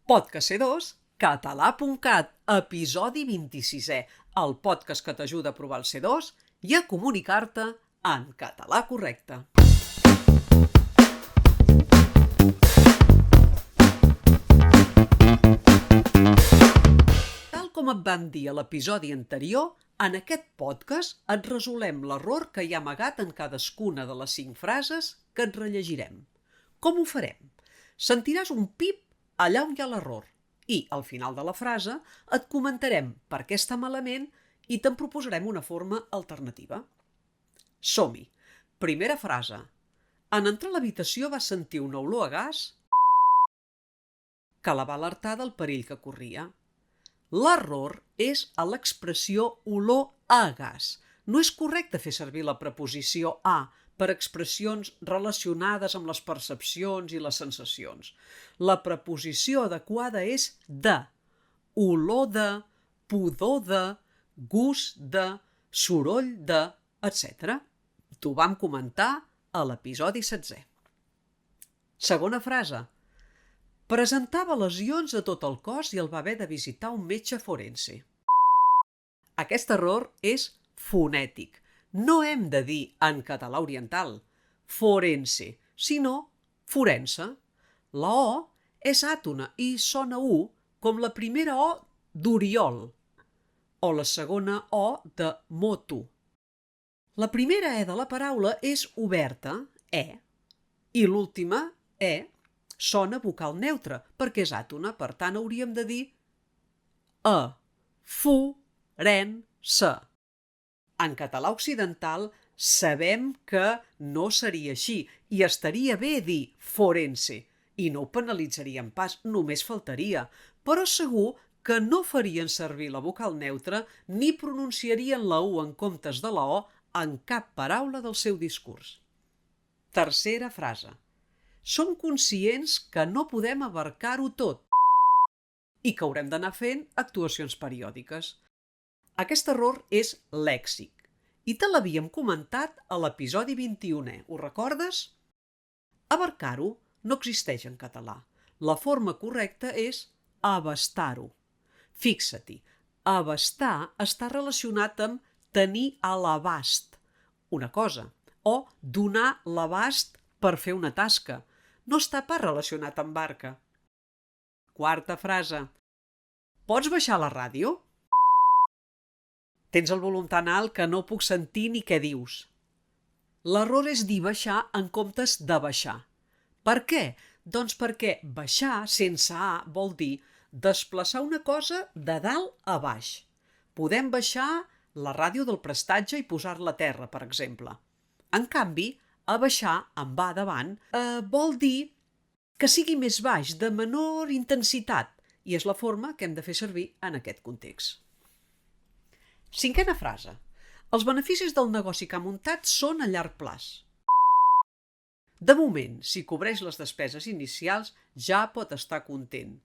Podcast C2, català.cat, episodi 26è, el podcast que t'ajuda a provar el C2 i a comunicar-te en català correcte. Tal com et vam dir a l'episodi anterior, en aquest podcast et resolem l'error que hi ha amagat en cadascuna de les 5 frases que et rellegirem. Com ho farem? Sentiràs un pip allà on hi ha l'error i, al final de la frase, et comentarem per què està malament i te'n proposarem una forma alternativa. Som-hi! Primera frase. En entrar a l'habitació va sentir una olor a gas que la va alertar del perill que corria. L'error és a l'expressió olor a gas. No és correcte fer servir la preposició a per expressions relacionades amb les percepcions i les sensacions. La preposició adequada és de, olor de, pudor de, gust de, soroll de, etc. T'ho vam comentar a l'episodi 16è. Segona frase. Presentava lesions a tot el cos i el va haver de visitar un metge forense. Aquest error és fonètic. No hem de dir en català oriental forense, sinó forense. La O és àtona i sona U com la primera O d'Oriol o la segona O de moto. La primera E de la paraula és oberta, E, i l'última E sona vocal neutra perquè és àtona, per tant hauríem de dir forense. En català occidental sabem que no seria així i estaria bé dir forense i no ho penalitzaríem pas, només faltaria, però segur que no farien servir la vocal neutra ni pronunciarien la U en comptes de la O en cap paraula del seu discurs. Tercera frase. Som conscients que no podem abarcar-ho tot i que haurem d'anar fent actuacions periòdiques. Aquest error és lèxic i te l'havíem comentat a l'episodi 21è. Ho recordes? Abarcar-ho no existeix en català. La forma correcta és abastar-ho. Fixa-t'hi, abastar està relacionat amb tenir a l'abast una cosa o donar l'abast per fer una tasca. No està pas relacionat amb barca. Quarta frase. Pots baixar la ràdio? Tens el volum tan alt que no puc sentir ni què dius. L'error és dir baixar en comptes de baixar. Per què? Doncs perquè baixar sense A vol dir desplaçar una cosa de dalt a baix. Podem baixar la ràdio del prestatge i posar-la a terra, per exemple. En canvi, abaixar, amb A davant, vol dir que sigui més baix, de menor intensitat, i és la forma que hem de fer servir en aquest context. Cinquena frase. Els beneficis del negoci que ha muntat són a llarg plaç. De moment, si cobreix les despeses inicials, ja pot estar content.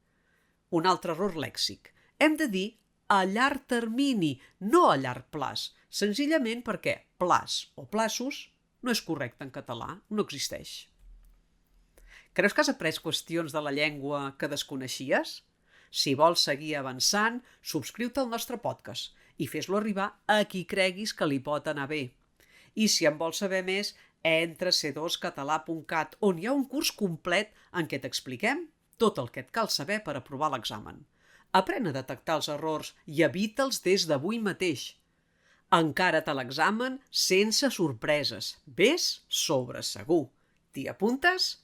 Un altre error lèxic. Hem de dir a llarg termini, no a llarg plaç, senzillament perquè plaç o plaços no és correcte en català, no existeix. Creus que has après qüestions de la llengua que desconeixies? Si vols seguir avançant, subscriu-te al nostre podcast i fes-lo arribar a qui creguis que li pot anar bé. I si en vols saber més, entra a c2català.cat, on hi ha un curs complet en què t'expliquem tot el que et cal saber per aprovar l'examen. Aprèn a detectar els errors i evita'ls des d'avui mateix. Encara't a l'examen sense sorpreses. Ves sobre segur. T'hi apuntes?